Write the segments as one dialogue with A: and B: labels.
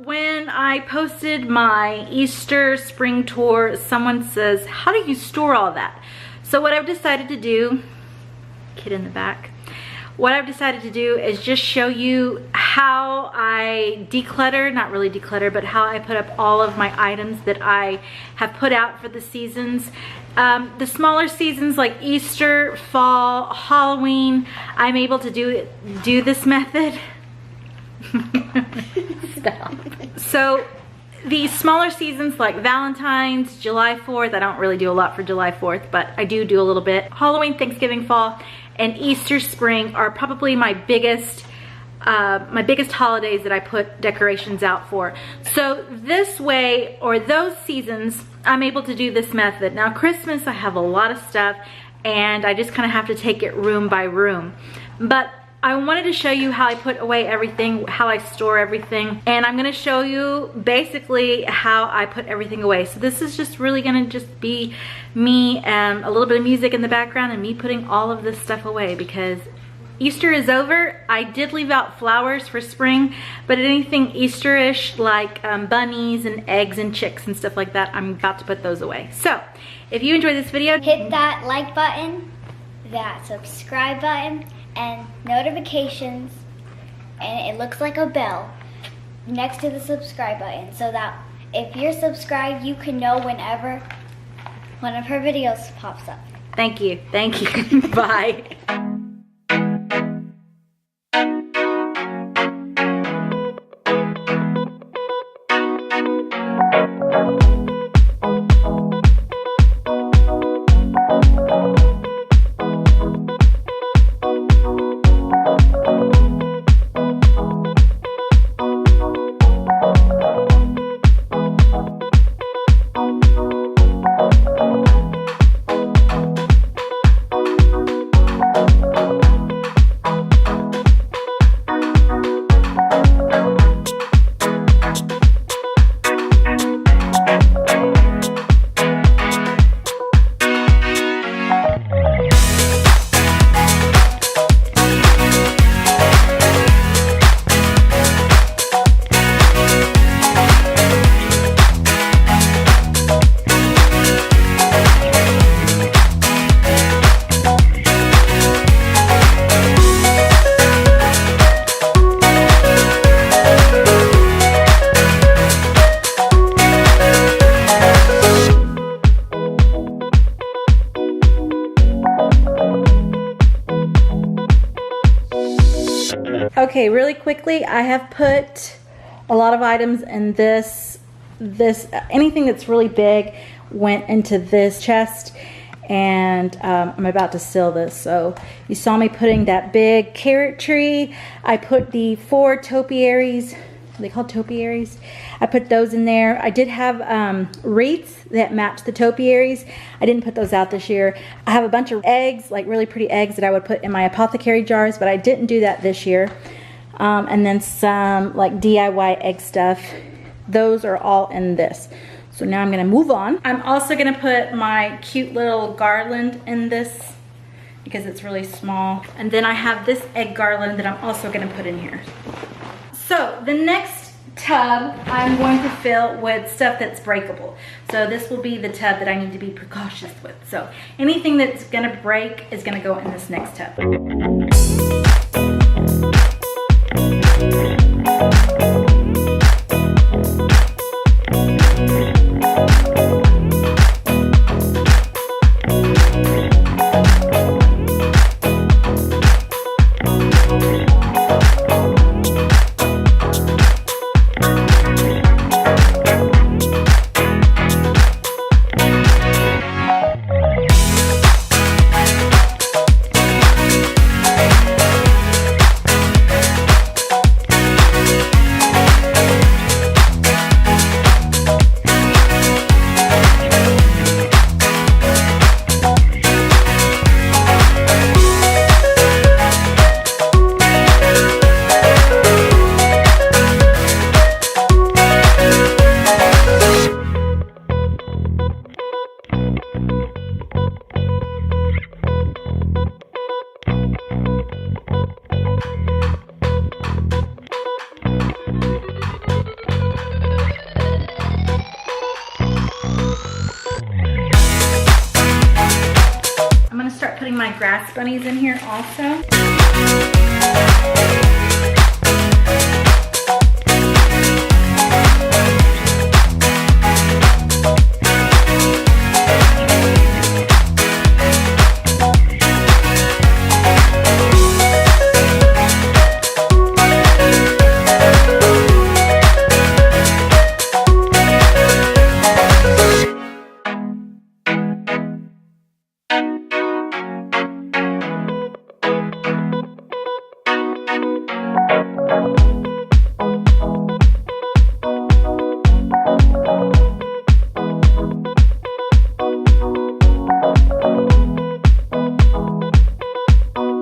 A: when I posted my Easter spring tour, someone says, how do you store all that? So what I've decided to do, kid in the back, what I've decided to do is just show you how I declutter, not really declutter, but how I put up all of my items that I have put out for the seasons. The smaller seasons like Easter, fall, Halloween, I'm able to do this method. Stop. So the smaller seasons like Valentine's, July 4th, I don't really do a lot for July 4th, but I do a little bit. Halloween, Thanksgiving, fall, and Easter spring are probably my biggest holidays that I put decorations out for. So this way, or those seasons, I'm able to do this method. Now Christmas, I have a lot of stuff and I just kind of have to take it room by room. But I wanted to show you how I put away everything, how I store everything, and I'm gonna show you basically how I put everything away. So this is just really gonna just be me and a little bit of music in the background and me putting all of this stuff away because Easter is over. I did leave out flowers for spring, but anything Easterish like bunnies and eggs and chicks and stuff like that, I'm about to put those away. So if you enjoyed this video,
B: hit that like button, that subscribe button, and notifications, and it looks like a bell next to the subscribe button so that if you're subscribed, you can know whenever one of her videos pops up.
A: Thank you. Thank you. Bye. Okay, really quickly, I have put a lot of items in this anything that's really big went into this chest, and I'm about to seal this. So you saw me putting that big carrot tree. I put the 4 topiaries. Are they called topiaries? I put those in there. I did have wreaths that match the topiaries. I didn't put those out this year. I have a bunch of eggs, like really pretty eggs that I would put in my apothecary jars, but I didn't do that this year. And then some like DIY egg stuff. Those are all in this. So now I'm gonna move on. I'm also gonna put my cute little garland in this because it's really small. And then I have this egg garland that I'm also gonna put in here. So the next tub I'm going to fill with stuff that's breakable. So this will be the tub that I need to be precautious with. So anything that's gonna break is gonna go in this next tub. grass bunnies in here also.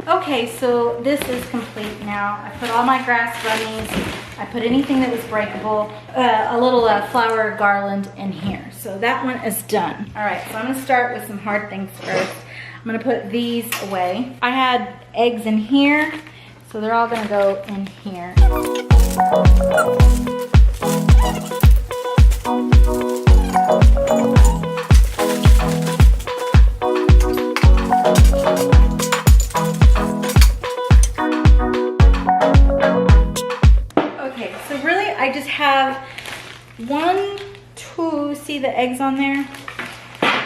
A: Okay, so this is complete now. I put all my grass bunnies, I put anything that was breakable, a little flower garland in here. So that one is done. All right, so I'm gonna start with some hard things first. I'm gonna put these away. I had eggs in here, so they're all gonna go in here. I just have 1, 2, see the eggs on there?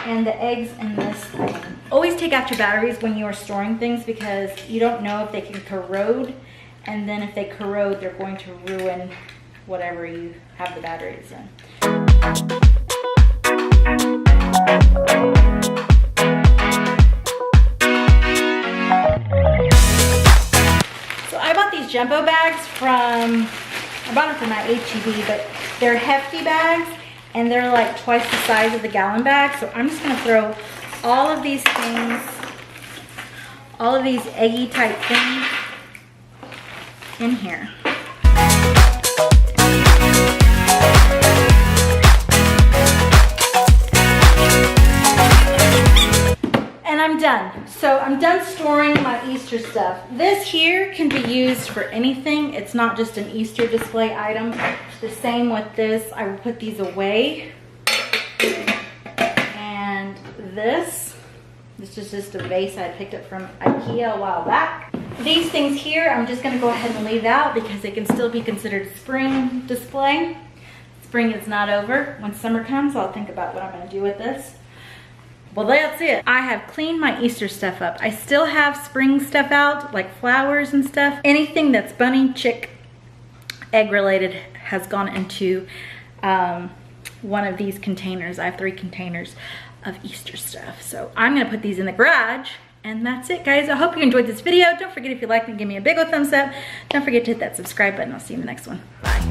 A: And the eggs in this thing. Always take out your batteries when you are storing things because you don't know if they can corrode. And then if they corrode, they're going to ruin whatever you have the batteries in. So I bought these jumbo bags from, I bought them for my HEB, but they're hefty bags and they're like twice the size of the gallon bag. So I'm just gonna throw all of these things, all of these eggy type things in here. And I'm done. So I'm done storing my Easter stuff. This here can be used for anything. It's not just an Easter display item. The same with this. I will put these away. And this is just a vase I picked up from IKEA a while back. These things here, I'm just gonna go ahead and leave out because they can still be considered spring display. Spring is not over. When summer comes, I'll think about what I'm gonna do with this. Well, that's it. I have cleaned my Easter stuff up. I still have spring stuff out, like flowers and stuff. Anything that's bunny, chick, egg related has gone into one of these containers. I have 3 containers of Easter stuff. So I'm gonna put these in the garage. And that's it, guys. I hope you enjoyed this video. Don't forget, if you liked it, give me a big old thumbs up. Don't forget to hit that subscribe button. I'll see you in the next one. Bye.